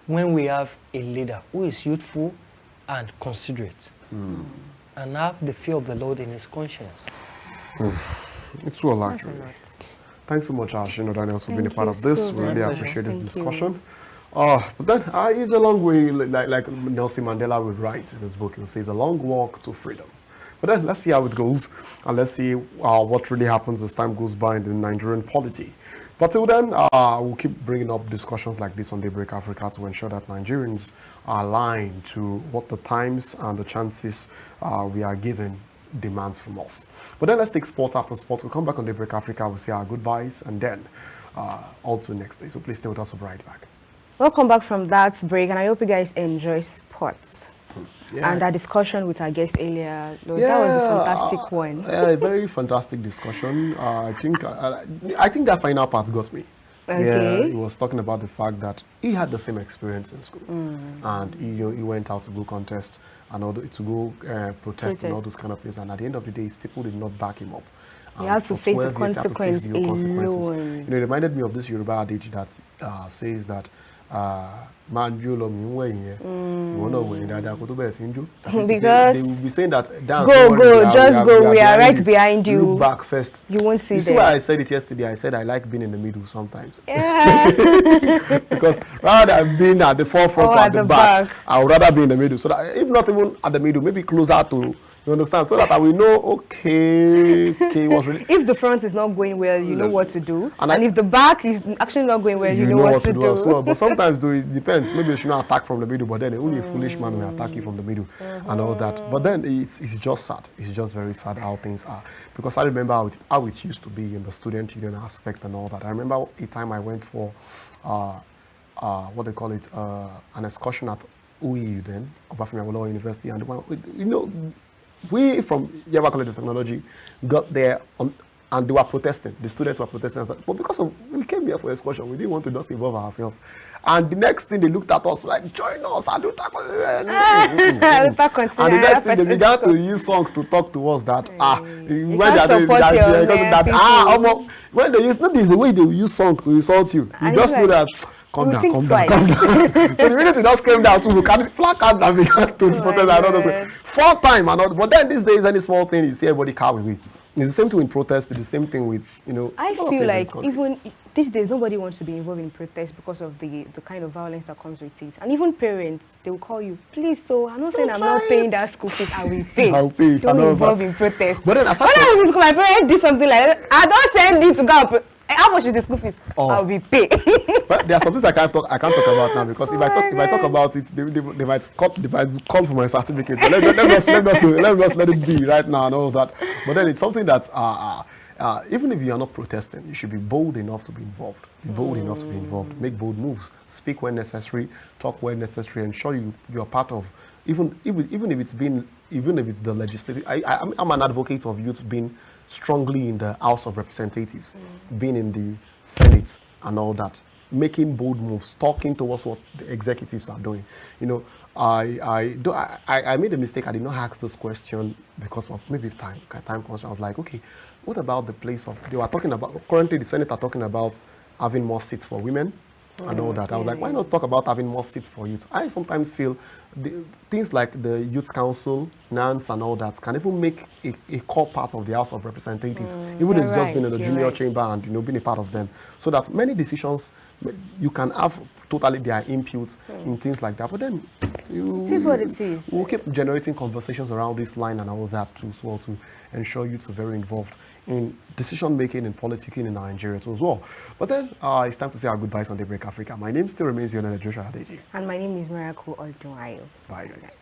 when we have a leader who is youthful and considerate and have the fear of the Lord in his conscience. It's well, actually. Thanks so much, Shina Daniels, for being a part of this. We really appreciate this discussion. But then it's a long way, like Nelson Mandela would write in his book. He would say it's a long walk to freedom. But then let's see how it goes, and let's see what really happens as time goes by in the Nigerian polity. But till then, we'll keep bringing up discussions like this on Daybreak Africa to ensure that Nigerians are aligned to what the times and the chances we are given demands from us. But then let's take sport after sport. We'll come back on Daybreak Africa, we'll say our goodbyes, and then on to the next day. So please stay with us, we'll be right back. Welcome back from that break, and I hope you guys enjoy sports. And our discussion with our guest earlier, that was a fantastic one. A very fantastic discussion. I think that final part got me. Okay. Yeah, he was talking about the fact that he had the same experience in school, and he went out to go contest and to go protest and all those kind of things. And at the end of the day, his people did not back him up. He had to face the consequences alone. It reminded me of this Yoruba adage that says that because they will be saying that go, we are right behind you. Look back first. You won't see. You see why I said it yesterday? I said I like being in the middle sometimes. Yeah. Because rather than being at the forefront or at the back, I would rather be in the middle. So that if not even at the middle, maybe closer to You understand? So that I will know, okay, what's really. If the front is not going well, you know what to do. And If the back is actually not going well, you know what to do. As well. But sometimes, though, it depends. Maybe you should not attack from the middle, but then only a foolish man will attack you from the middle and all that. But then it's just sad. It's just very sad how things are. Because I remember how it used to be in the student union aspect and all that. I remember a time I went for, what they call it, an excursion at UEU then, Obafemi Awolowo University. And, you know, we from Yaba College of Technology got there and they were protesting. The students were protesting. But because we came here for excursion, we didn't want to just involve ourselves. And the next thing they looked at us like, join us. And the next thing they began to use songs to talk to us that when they use, not is the way they use songs to insult you. You just know that. Calm down. So the minute you just came down, we carried placards and began to protest. I don't know. 4 times, but then these days, any small thing you see everybody carry away. It's the same thing with protest. It's the same thing with, you know. I feel like even these days, nobody wants to be involved in protest because of the kind of violence that comes with it. And even parents, they will call you, please, so I'm not saying I'm not paying that school fees, I will pay. I'll pay. Don't involve in protest. But then when I was in school, my parents did something like that. I don't send you to go. How much is the school fees? I'll be paid. But there are some things I can't talk about now because if I talk about it, they might call for my certificate. So let us let it be right now and all that. But then it's something that even if you are not protesting, you should be bold enough to be involved. Be bold enough to be involved. Make bold moves. Speak when necessary. Talk when necessary. Ensure you are part of. Even if it's the legislative. I'm an advocate of youth being strongly in the House of Representatives, being in the Senate and all that, making bold moves, talking towards what the executives are doing. You know, I made a mistake. I did not ask this question because of maybe time constraint. I was like, okay, what about the place of? They were talking about currently the Senate are talking about having more seats for women. And all that. I was like, why not talk about having more seats for youth? I sometimes feel things like the Youth Council, NANS, and all that can even make a core part of the House of Representatives, even if it's just being in the junior chamber and, you know, being a part of them. So that many decisions, you can have totally their input in things like that. But then, it is what it is. We'll keep generating conversations around this line and all that too, as well, to ensure youth are very involved in decision making and politicking in Nigeria too as well. But then it's time to say our goodbyes on Daybreak Africa. My name still remains Joshua. And my name is Miracle Odunayo. Bye guys.